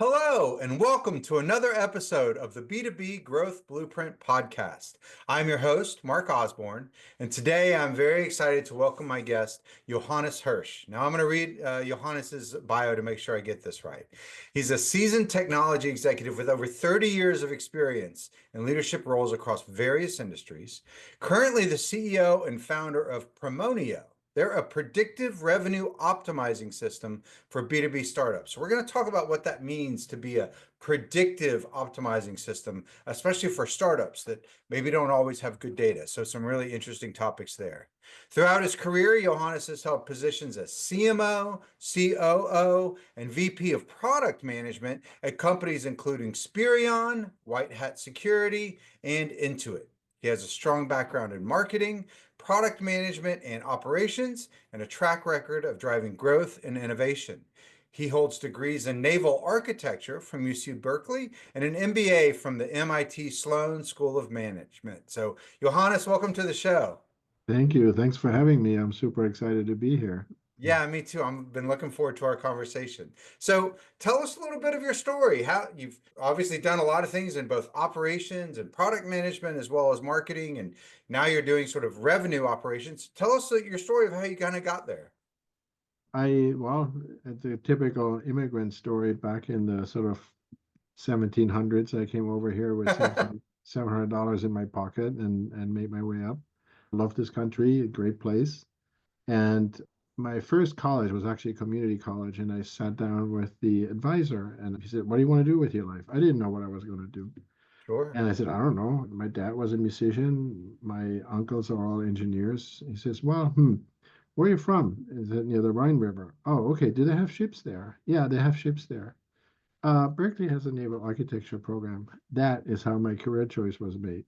Hello, and welcome to another episode of the B2B Growth Blueprint podcast. I'm your host, Mark Osborne, and today I'm very excited to welcome my guest, Johannes Hirsch. Now, I'm going to read Johannes's bio to make sure I get this right. He's a seasoned technology executive with over 30 years of experience in leadership roles across various industries, currently the CEO and founder of Premonio. They're a predictive revenue optimizing system for B2B startups. So we're going to talk about what that means to be a predictive optimizing system, especially for startups that maybe don't always have good data. So some really interesting topics there. Throughout his career, Johannes has held positions as CMO, COO, and VP of product management at companies including Spirion, White Hat Security, and Intuit. He has a strong background in marketing, product management, and operations, and a track record of driving growth and innovation. He holds degrees in Naval Architecture from UC Berkeley and an MBA from the MIT Sloan School of Management. So, Johannes, welcome to the show. Thank you. Thanks for having me. I'm super excited to be here. Yeah, me too. I've been looking forward to our conversation. So, tell us a little bit of your story. How you've obviously done a lot of things in both operations and product management as well as marketing, and now you're doing sort of revenue operations. Tell us your story of how you kind of got there. Well, it's a typical immigrant story back in the sort of 1700s. I came over here with $700 in my pocket and made my way up. Love this country, a great place. And my first college was actually a community college, and I sat down with the advisor, and he said, "What do you want to do with your life?" I didn't know what I was going to do. Sure. And I said, "I don't know. My dad was a musician. My uncles are all engineers." He says, "Well, where are you from?" Is it near the Rhine River? Oh, okay. Do they have ships there? Yeah, they have ships there. Berkeley has a naval architecture program. That is how my career choice was made.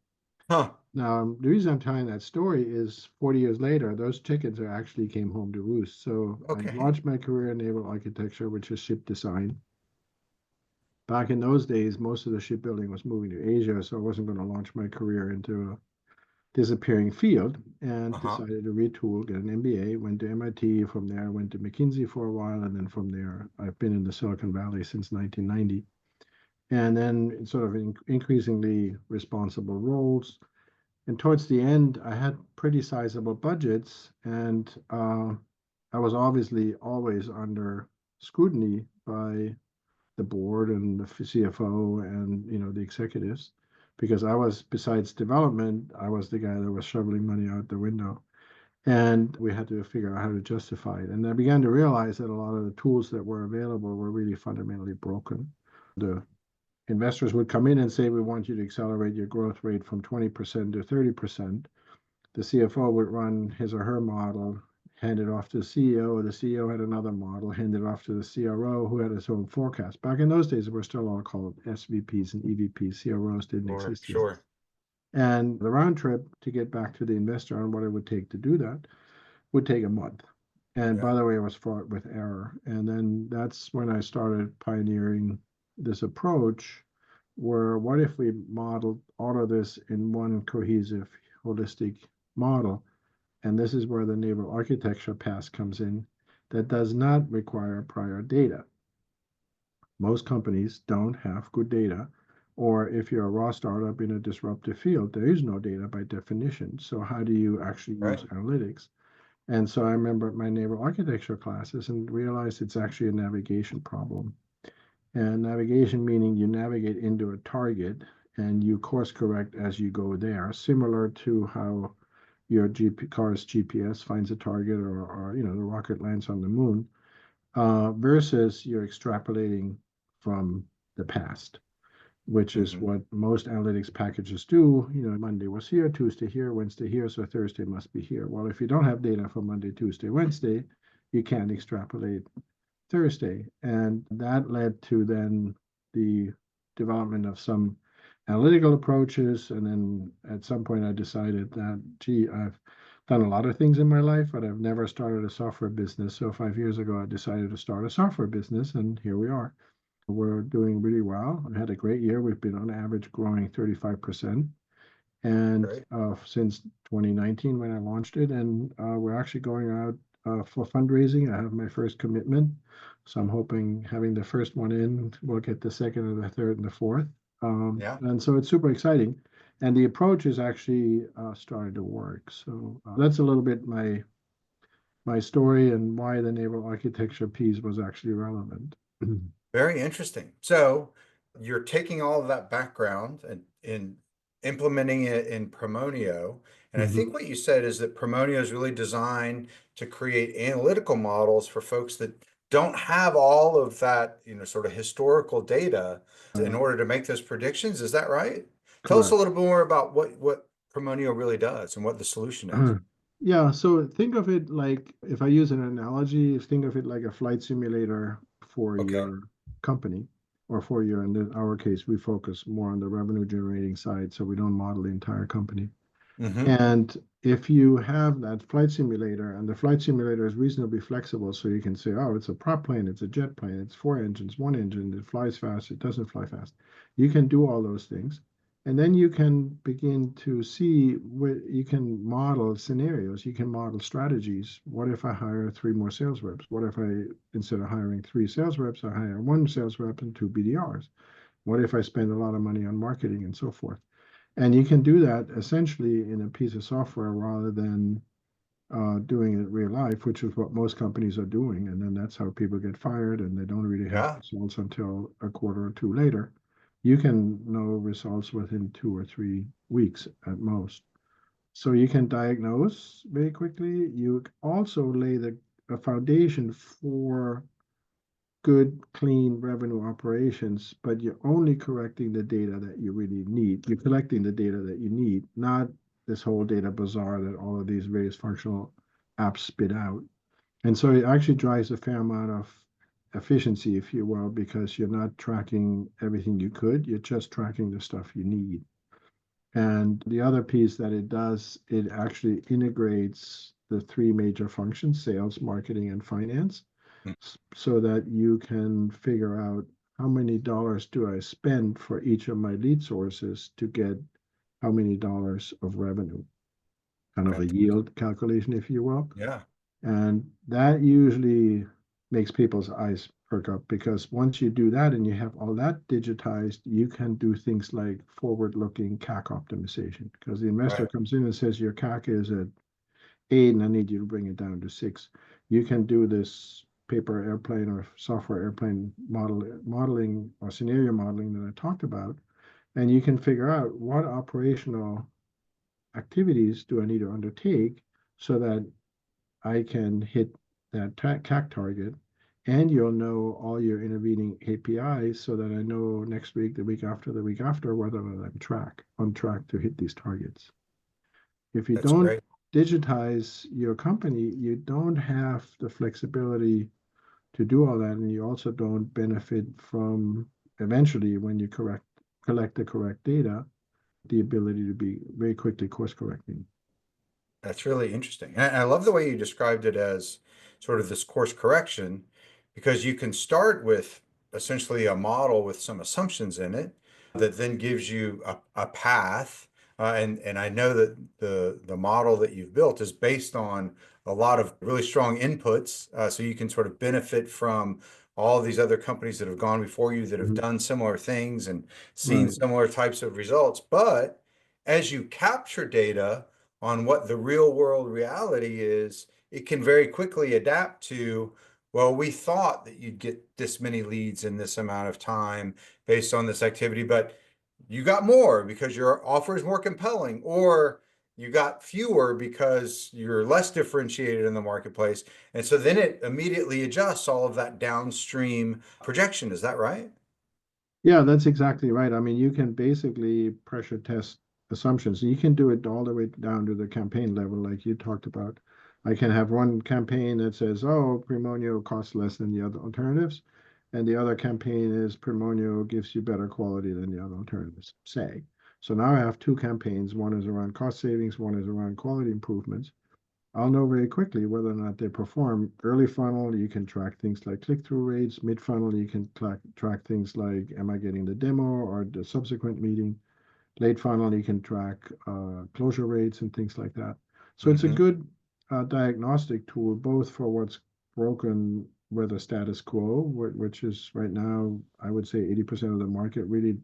Huh. Now, the reason I'm telling that story is 40 years later, those chickens are actually came home to roost. So I Okay. launched my career in naval architecture, which is ship design. Back in those days, most of the shipbuilding was moving to Asia, so I wasn't going to launch my career into a disappearing field and Uh-huh. decided to retool, get an MBA, went to MIT. From there, I went to McKinsey for a while. And then from there, I've been in the Silicon Valley since 1990. And then sort of increasingly responsible roles. And towards the end, I had pretty sizable budgets. And I was obviously always under scrutiny by the board and the CFO and the executives, because I was, besides development, I was the guy that was shoveling money out the window, and we had to figure out how to justify it. And I began to realize that a lot of the tools that were available were really fundamentally broken. The investors would come in and say, "We want you to accelerate your growth rate from 20% to 30%." The CFO would run his or her model, hand it off to the CEO. The CEO had another model, hand it off to the CRO, who had his own forecast. Back in those days, we were still all called SVPs and EVPs. CROs didn't Sure. exist yet. Sure. And the round trip to get back to the investor on what it would take to do that would take a month. And Yeah. by the way, it was fraught with error. And then that's when I started pioneering this approach where, what if we modeled all of this in one cohesive, holistic model? And this is where the naval architecture pass comes in, that does not require prior data. Most companies don't have good data, or if you're a raw startup in a disruptive field, there is no data by definition. So how do you actually use Right. analytics? And so I remember my naval architecture classes and realized it's actually a navigation problem. And navigation meaning you navigate into a target and you course correct as you go there, similar to how your car's GPS finds a target, or the rocket lands on the moon, versus you're extrapolating from the past, which is Hmm. what most analytics packages do. Monday was here, Tuesday here, Wednesday here, so Thursday must be here. Well, if you don't have data for Monday, Tuesday, Wednesday, you can't extrapolate Thursday. And that led to then the development of some analytical approaches. And then at some point, I decided that, gee, I've done a lot of things in my life, but I've never started a software business. So 5 years ago, I decided to start a software business, and here we are. We're doing really well. I had a great year. We've been on average growing 35%. And Great. since 2019, when I launched it, and we're actually going out for fundraising. I have my first commitment. So I'm hoping having the first one in, we'll get the second and the third and the fourth. Yeah. And so it's super exciting. And the approach is actually starting to work. So that's a little bit my story and why the naval architecture piece was actually relevant. Very interesting. So you're taking all of that background and in implementing it in Premonio. And I think Mhm. what you said is that Premonio is really designed to create analytical models for folks that don't have all of that, sort of historical data in Right. order to make those predictions. Is that right? Tell us a Correct. little bit more about what Premonio really does and what the solution is. Yeah, so think of it like if I use an analogy, think of it like a flight simulator for Okay. your company or for your, in our case, we focus more on the revenue generating side, so we don't model the entire company. Hmm. And if you have that flight simulator and the flight simulator is reasonably flexible, so you can say, oh, it's a prop plane, it's a jet plane, it's four engines, one engine, it flies fast, it doesn't fly fast. You can do all those things. And then you can begin to see where you can model scenarios, you can model strategies. What if I hire three more sales reps? What if I, instead of hiring three sales reps, I hire one sales rep and two BDRs? What if I spend a lot of money on marketing and so forth? And you can do that essentially in a piece of software rather than doing it real life, which is what most companies are doing. And then that's how people get fired and they don't really have Yeah, results until a quarter or two later. You can know results within 2 or 3 weeks at most. So you can diagnose very quickly. You also lay a foundation for good, clean revenue operations, but you're only correcting the data that you really need. You're collecting the data that you need, not this whole data bazaar that all of these various functional apps spit out. And so it actually drives a fair amount of efficiency, if you will, because you're not tracking everything you could, you're just tracking the stuff you need. And the other piece that it does, it actually integrates the three major functions, sales, marketing, and finance, so that you can figure out how many dollars do I spend for each of my lead sources to get how many dollars of revenue, kind of a fantastic. yield calculation, if you will. Yeah, And that usually makes people's eyes perk up because once you do that and you have all that digitized, you can do things like forward-looking CAC optimization because the investor right. comes in and says your CAC is at 8 and I need you to bring it down to 6. You can do this paper airplane or software airplane modeling or scenario modeling that I talked about, and you can figure out what operational activities do I need to undertake so that I can hit that CAC target, and you'll know all your intervening APIs so that I know next week, the week after, whether I'm on track to hit these targets. If you That's don't great. digitize your company, you don't have the flexibility to do all that, and you also don't benefit from eventually when you collect the correct data, the ability to be very quickly course correcting. That's really interesting. And I love the way you described it as sort of this course correction, because you can start with essentially a model with some assumptions in it that then gives you a path. And I know that the model that you've built is based on a lot of really strong inputs. So you can sort of benefit from all these other companies that have gone before you that have Mhm. done similar things and seen Right. similar types of results. But as you capture data, on what the real world reality is, it can very quickly adapt to, well, we thought that you'd get this many leads in this amount of time based on this activity, but you got more because your offer is more compelling, or you got fewer because you're less differentiated in the marketplace. And so then it immediately adjusts all of that downstream projection. Is that right? Yeah, that's exactly right. I mean, you can basically pressure test assumptions. You can do it all the way down to the campaign level, like you talked about. I can have one campaign that says, oh, Premonio costs less than the other alternatives. And the other campaign is Premonio gives you better quality than the other alternatives, say. So now I have two campaigns. One is around cost savings, one is around quality improvements. I'll know very quickly whether or not they perform. Early funnel, you can track things like click-through rates. Mid funnel, you can track things like, am I getting the demo or the subsequent meeting? Late funnel, you can track closure rates and things like that. So it's a Hmm. good diagnostic tool, both for what's broken with the status quo, which is right now, I would say 80% of the market really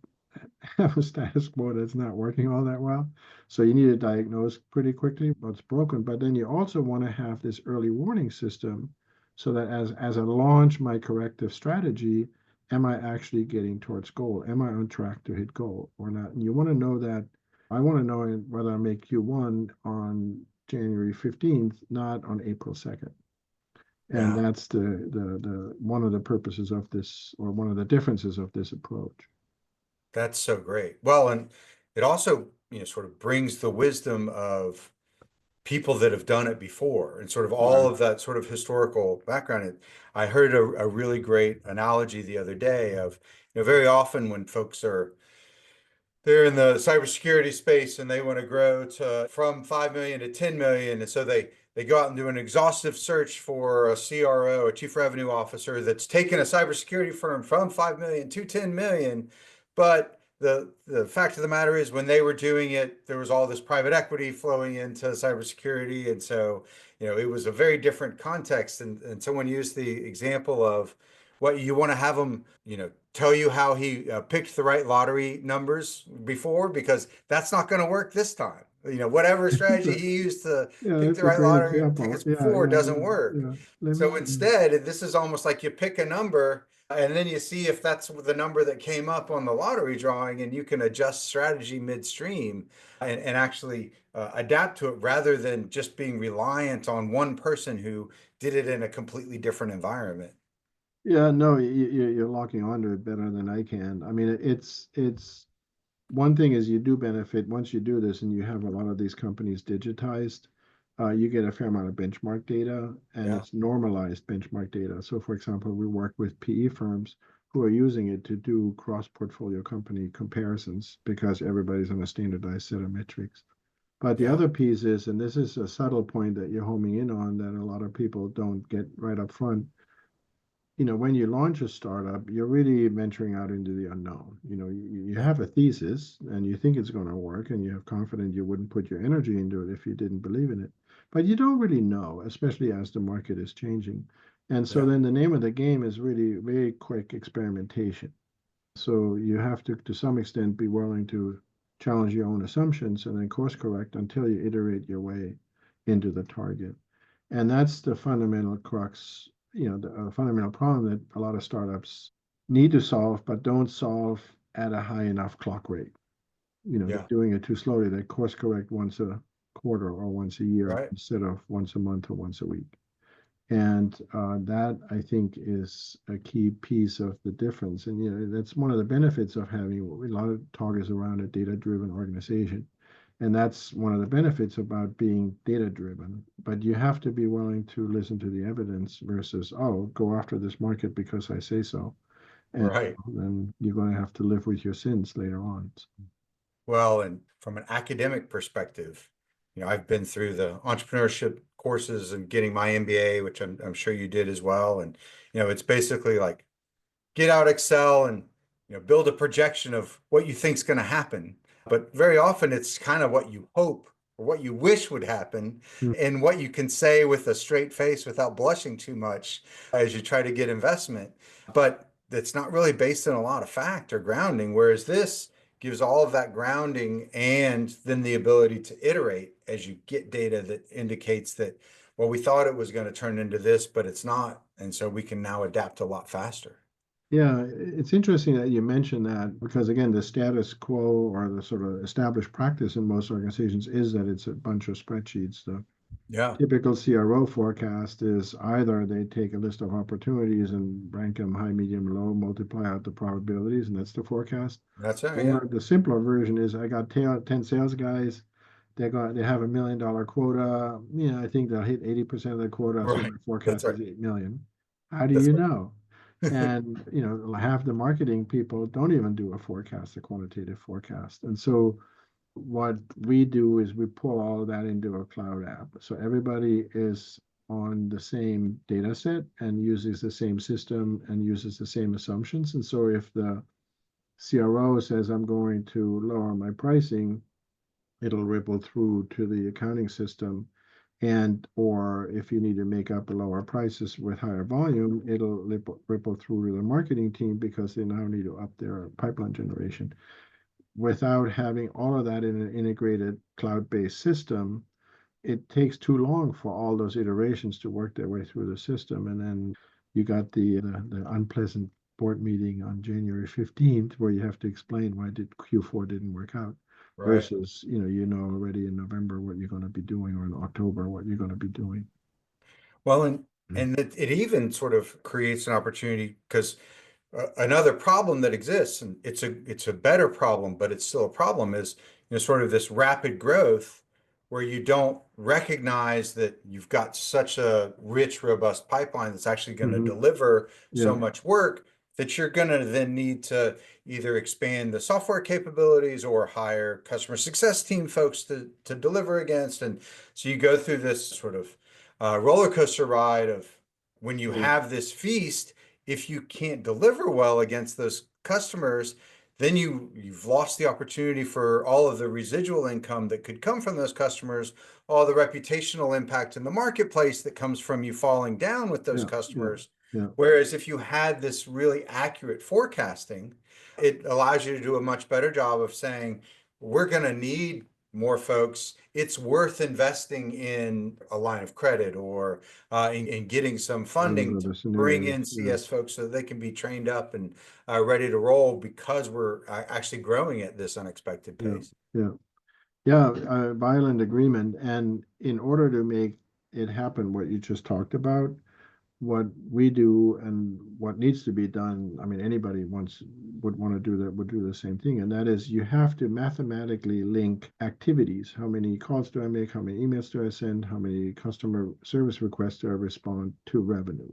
have a status quo that's not working all that well. So you need to diagnose pretty quickly what's broken. But then you also want to have this early warning system so that as I launch my corrective strategy, am I actually getting towards goal? Am I on track to hit goal or not? And you want to know that. I want to know whether I make Q1 on January 15th, not on April 2nd. And Yeah, that's the one of the purposes of this, or one of the differences of this approach. that's so great. Well, and it also, sort of brings the wisdom of people that have done it before and sort of all Right. of that sort of historical background. I heard a really great analogy the other day of, very often when folks they're in the cybersecurity space and they want to grow to from 5 million to 10 million. And so they go out and do an exhaustive search for a CRO, a chief revenue officer that's taken a cybersecurity firm from 5 million to 10 million. But the fact of the matter is when they were doing it, there was all this private equity flowing into cybersecurity. And so, it was a very different context. And someone used the example of what you want to have them, tell you how he picked the right lottery numbers before, because that's not going to work this time. Whatever strategy he used to Yeah, pick that's the a right great lottery example. tickets Yeah, before yeah, doesn't yeah, work. yeah. Let So me, instead, this is almost like you pick a number and then you see if that's the number that came up on the lottery drawing, and you can adjust strategy midstream and actually adapt to it rather than just being reliant on one person who did it in a completely different environment. yeah, no, you're locking onto it better than I can. I mean, it's one thing is you do benefit once you do this and you have a lot of these companies digitized, you get a fair amount of benchmark data and Yeah. it's normalized benchmark data. So, for example, we work with PE firms who are using it to do cross-portfolio company comparisons because everybody's on a standardized set of metrics. But the Yeah. other piece is, and this is a subtle point that you're homing in on that a lot of people don't get right up front, when you launch a startup, you're really venturing out into the unknown. You Yeah. have a thesis and you think it's going to work, and you have confidence you wouldn't put your energy into it if you didn't believe in it. But you don't really know, especially as the market is changing. And so Yeah. then the name of the game is really very quick experimentation. So you have to some extent, be willing to challenge your own assumptions and then course correct until you iterate your way into the target. And that's the fundamental crux, the fundamental problem that a lot of startups need to solve, but don't solve at a high enough clock rate. They're Yeah. doing it too slowly. They course correct once a quarter or once a year Right. instead of once a month or once a week. And that, I think, is a key piece of the difference. And that's one of the benefits of having a lot of talk is around a data-driven organization. And that's one of the benefits about being data-driven. But you have to be willing to listen to the evidence versus, oh, go after this market because I say so. And Right. then you're going to have to live with your sins later on. Well, and from an academic perspective, I've been through the entrepreneurship courses and getting my MBA, which I'm sure you did as well. And, it's basically like get out Excel and build a projection of what you think's going to happen. But very often it's kind of what you hope or what you wish would happen Mm. and what you can say with a straight face without blushing too much as you try to get investment. But it's not really based on a lot of fact or grounding, whereas this gives all of that grounding and then the ability to iterate as you get data that indicates that, well, we thought it was going to turn into this, but it's not. And so we can now adapt a lot faster. Yeah, it's interesting that you mentioned that because, again, the status quo or the sort of established practice in most organizations is that it's a bunch of spreadsheets. The Yeah, typical CRO forecast is either they take a list of opportunities and rank them high, medium, low, multiply out the probabilities, and that's the forecast. that's right. Yeah, Or the simpler version is I got 10 sales guys. They have $1 million quota. I think they'll hit 80% of the quota, so right. my That's forecast right. is 8 million. How do That's you right. know? And half the marketing people don't even do a forecast, a quantitative forecast. And so what we do is we pull all of that into a cloud app. So everybody is on the same data set and uses the same system and uses the same assumptions. And so if the CRO says I'm going to lower my pricing, it'll ripple through to the accounting system And or if you need to make up lower prices with higher volume, it'll ripple through to the marketing team because they now need to up their pipeline generation. Without having all of that in an integrated cloud-based system, it takes too long for all those iterations to work their way through the system. And then you got the unpleasant board meeting on January 15th where you have to explain why did Q4 didn't work out Right. versus, already in November what you're going to be doing or in October what you're going to be doing. Well, and it even sort of creates an opportunity because another problem that exists, and it's a better problem, but it's still a problem, is sort of this rapid growth where you don't recognize that you've got such a rich, robust pipeline that's actually going to Hmm. deliver so Yeah, much work that you're going to then need to either expand the software capabilities or hire customer success team folks to deliver against. And so you go through this sort of roller coaster ride of when you yeah, have this feast, if you can't deliver well against those customers, then you've lost the opportunity for all of the residual income that could come from those customers, all the reputational impact in the marketplace that comes from you falling down with those yeah, yeah, customers. yeah, Whereas if you had this really accurate forecasting, it allows you to do a much better job of saying, we're going to need more folks. It's worth investing in a line of credit or in getting some those funding are to the bring scenarios. in Yeah, CS folks so they can be trained up and ready to roll because we're actually growing at this unexpected yeah, pace. yeah. Yeah, violent agreement. And in order to make it happen, what you just talked about, what we do and what needs to be done, I mean, anybody wants would want to do that, would do the same thing. And that is you have to mathematically link activities. How many calls do I make? How many emails do I send? How many customer service requests do I respond to revenue?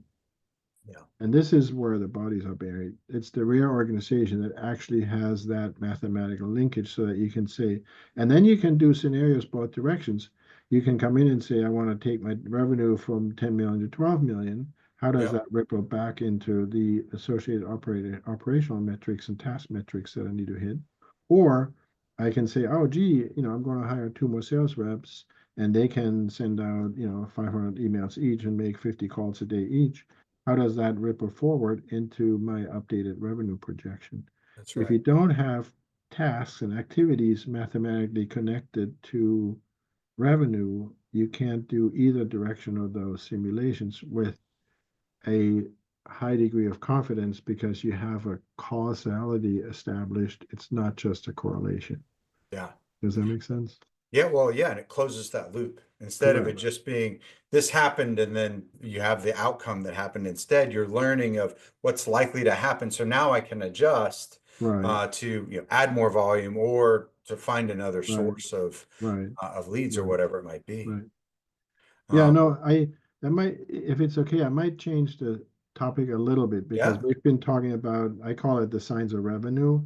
Yeah. And this is where the bodies are buried. It's the rare organization that actually has that mathematical linkage so that you can say, and then you can do scenarios both directions. You can come in and say, I want to take my revenue from 10 million to 12 million. How does Yep. that ripple back into the associated operational metrics and task metrics that I need to hit? Or I can say, oh, gee, I'm going to hire two more sales reps and they can send out, 500 emails each and make 50 calls a day each. How does that ripple forward into my updated revenue projection? That's If right. you don't have tasks and activities mathematically connected to revenue, you can't do either direction of those simulations with a high degree of confidence because you have a causality established. It's not just a correlation. Yeah. Does that make sense? Yeah, well, yeah, and it closes that loop. Instead of it Correct. just being this happened and then you have the outcome that happened. Instead, you're learning of what's likely to happen. So now I can adjust Right, to add more volume or to find another right, source right, of leads or right, whatever it might be. right. Yeah, Um, no, I might, if it's okay, I might change the topic a little bit because yeah, we've been talking about, I call it the signs of revenue.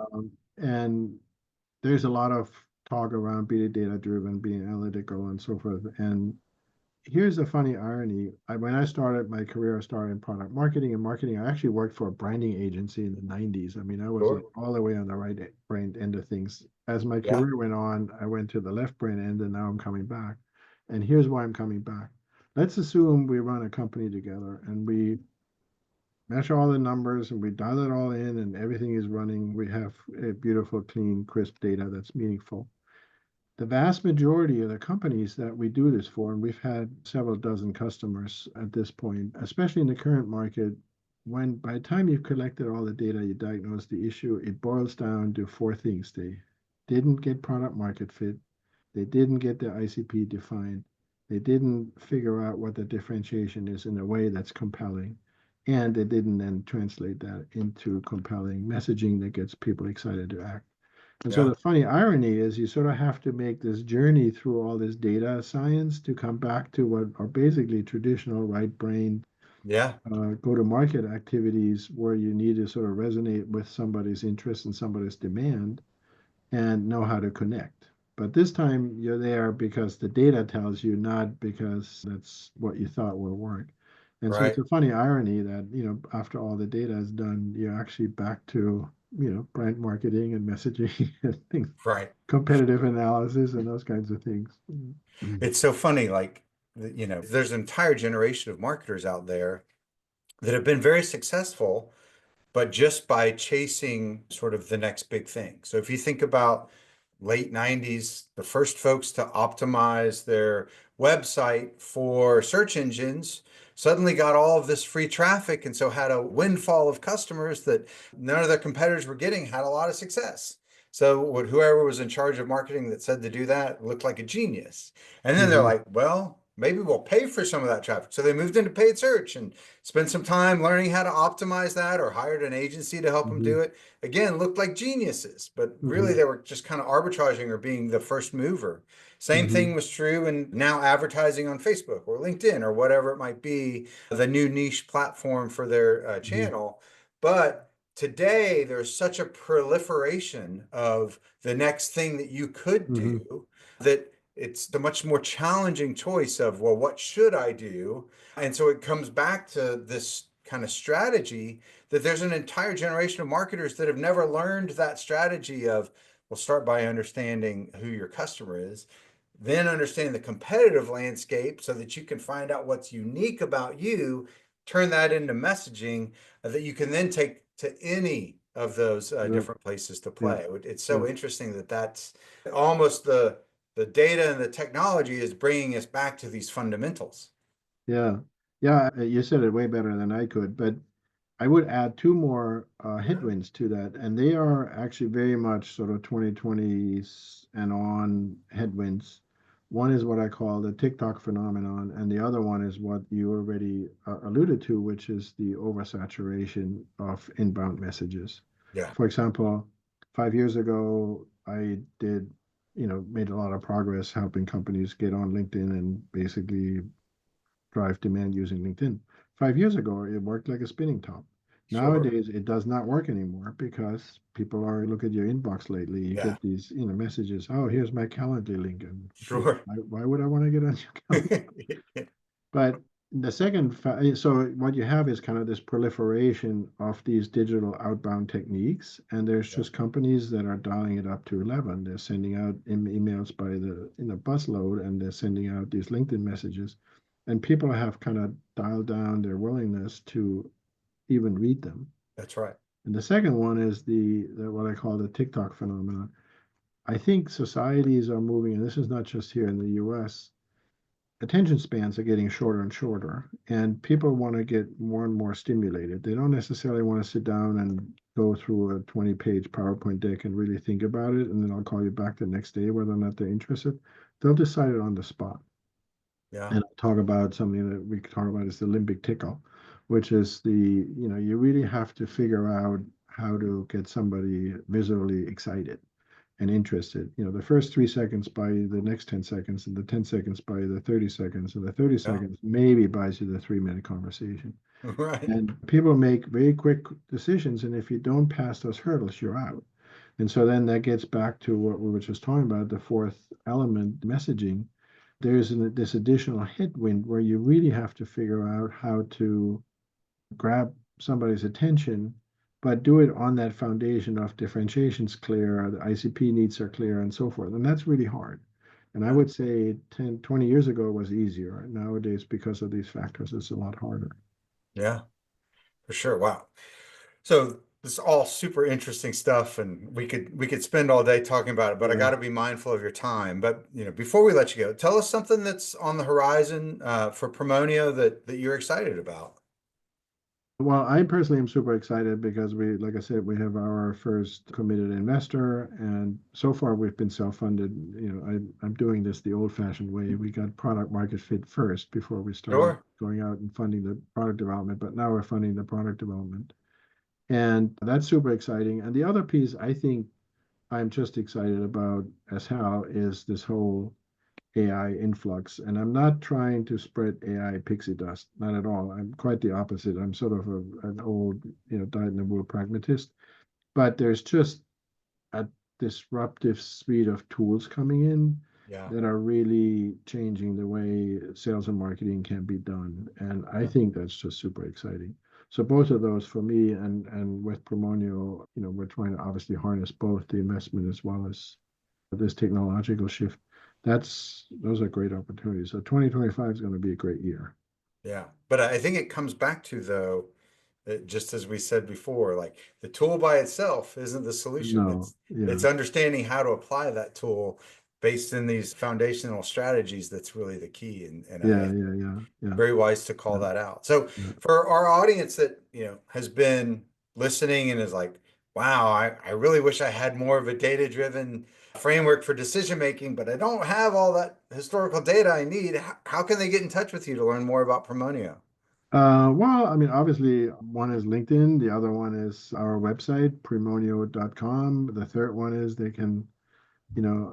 And there's a lot of talk around being data driven, being analytical and so forth. And here's the funny irony. When I started my career, I started in product marketing and marketing. I actually worked for a branding agency in the 90s. I mean, I was sure. all the way on the right brain end of things. As my Yeah, career went on, I went to the left brain end and now I'm coming back. And here's why I'm coming back. Let's assume we run a company together and we measure all the numbers and we dial it all in and everything is running. We have a beautiful, clean, crisp data that's meaningful. The vast majority of the companies that we do this for, and we've had several dozen customers at this point, especially in the current market, when by the time you've collected all the data, you diagnose the issue, it boils down to four things. They didn't get product market fit, they didn't get their ICP defined, they didn't figure out what the differentiation is in a way that's compelling, and they didn't then translate that into compelling messaging that gets people excited to act. And so yeah, the funny irony is you sort of have to make this journey through all this data science to come back to what are basically traditional right brain yeah, go-to-market activities where you need to sort of resonate with somebody's interest and somebody's demand and know how to connect. But this time you're there because the data tells you, not because that's what you thought will work. And so it's right, a funny irony that, after all the data is done, you're actually back to, brand marketing and messaging and things, right. competitive analysis and those kinds of things. Mhm. It's so funny, like there's an entire generation of marketers out there that have been very successful, but just by chasing sort of the next big thing. So if you think about late 90s, the first folks to optimize their website for search engines suddenly got all of this free traffic and so had a windfall of customers that none of their competitors were getting, had a lot of success. So whoever was in charge of marketing that said to do that looked like a genius. And then they're Hmm. like, well, maybe we'll pay for some of that traffic. So they moved into paid search and spent some time learning how to optimize that or hired an agency to help them Hmm. do it. Again, looked like geniuses, but really Hmm. they were just kind of arbitraging or being the first mover. Same thing Hmm. was true in now advertising on Facebook or LinkedIn or whatever it might be, the new niche platform for their Hmm. channel. But today there's such a proliferation of the next thing that you could Hmm. do that it's the much more challenging choice of, well, what should I do? And so it comes back to this kind of strategy that there's an entire generation of marketers that have never learned that strategy of, well, start by understanding who your customer is, then understand the competitive landscape so that you can find out what's unique about you, turn that into messaging that you can then take to any of those Yeah. different places to Yeah. play. It's Yeah. so interesting that that's almost the data and the technology is bringing us back to these fundamentals. Yeah. Yeah. You said it way better than I could, but I would add two more Yeah. headwinds to that, and they are actually very much sort of 2020 and on headwinds. One is what I call the TikTok phenomenon, and the other one is what you already alluded to, which is the oversaturation of inbound messages. Yeah. For example, 5 years ago, I did, made a lot of progress helping companies get on LinkedIn and basically drive demand using LinkedIn. 5 years ago, it worked like a spinning top. Sure. Nowadays, it does not work anymore because people are look at your inbox lately. You Yeah. get these, messages. Oh, here's my calendar link, and Sure. why would I want to get on your calendar? But the so what you have is kind of this proliferation of these digital outbound techniques, and there's Yeah. just companies that are dialing it up to 11. They're sending out emails by the busload, and they're sending out these LinkedIn messages, and people have kind of dialed down their willingness to even read them. That's right. And the second one is the what I call the TikTok phenomenon. I think societies are moving, and this is not just here in the US, attention spans are getting shorter and shorter, and people want to get more and more stimulated. They don't necessarily want to sit down and go through a 20-page PowerPoint deck and really think about it, and then I'll call you back the next day whether or not they're interested. They'll decide it on the spot. Yeah. And I'll talk about something that we could talk about is the limbic tickle, which is you really have to figure out how to get somebody visually excited and interested. The first 3 seconds buy you the next 10 seconds, and the 10 seconds buy you the 30 seconds, and the 30 Yeah. seconds maybe buys you the 3-minute conversation. Right. And people make very quick decisions, and if you don't pass those hurdles, you're out. And so then that gets back to what we were just talking about, the fourth element, messaging. There's this additional headwind where you really have to figure out how to grab somebody's attention, but do it on that foundation of differentiation's clear, the ICP needs are clear, and so forth. And that's really hard. And I Yeah. would say 10, 20 years ago it was easier. Nowadays, because of these factors, it's a lot harder. Yeah. For sure. Wow. So this is all super interesting stuff, and we could spend all day talking about it, but I Yeah. got to be mindful of your time. But before we let you go, tell us something that's on the horizon for Premonio that you're excited about. Well, I personally am super excited because like I said, we have our first committed investor, and so far we've been self-funded. I'm doing this the old-fashioned way. We got product market fit first before we started Sure. going out and funding the product development, but now we're funding the product development. And that's super exciting. And the other piece I think I'm just excited about as hell is this whole AI influx. And I'm not trying to spread AI pixie dust, not at all. I'm quite the opposite. I'm sort of an old, dyed in the wool pragmatist. But there's just a disruptive suite of tools coming in Yeah. that are really changing the way sales and marketing can be done. And I Yeah. think that's just super exciting. So both of those for me and with Premonio, we're trying to obviously harness both the investment as well as this technological shift. those are great opportunities. So 2025 is going to be a great year. Yeah. But I think it comes back to, though, just as we said before, like the tool by itself isn't the solution. No, It's yeah, understanding how to apply that tool based in these foundational strategies that's really the key. And yeah, I yeah, yeah, yeah, very wise to call yeah, that out. So yeah. for our audience that, has been listening and is like, wow, I really wish I had more of a data-driven framework for decision making, but I don't have all that historical data I need. How can they get in touch with you to learn more about Premonio? Well, I mean, obviously, one is LinkedIn, the other one is our website, premonio.com. The third one is they can,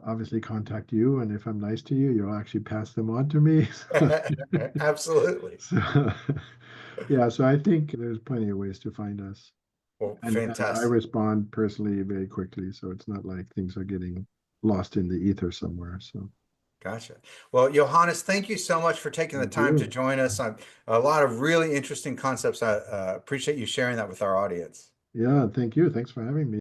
obviously contact you, and if I'm nice to you, you'll actually pass them on to me. Absolutely. So, yeah, so I think there's plenty of ways to find us. Well, And I fantastic. respond personally very quickly, so it's not like things are getting lost in the ether somewhere. So Gotcha. Well, Johannes, thank you so much for taking the thank time to you. join us on a lot of really interesting concepts. I appreciate you sharing that with our audience. Yeah, thank you. Thanks for having me.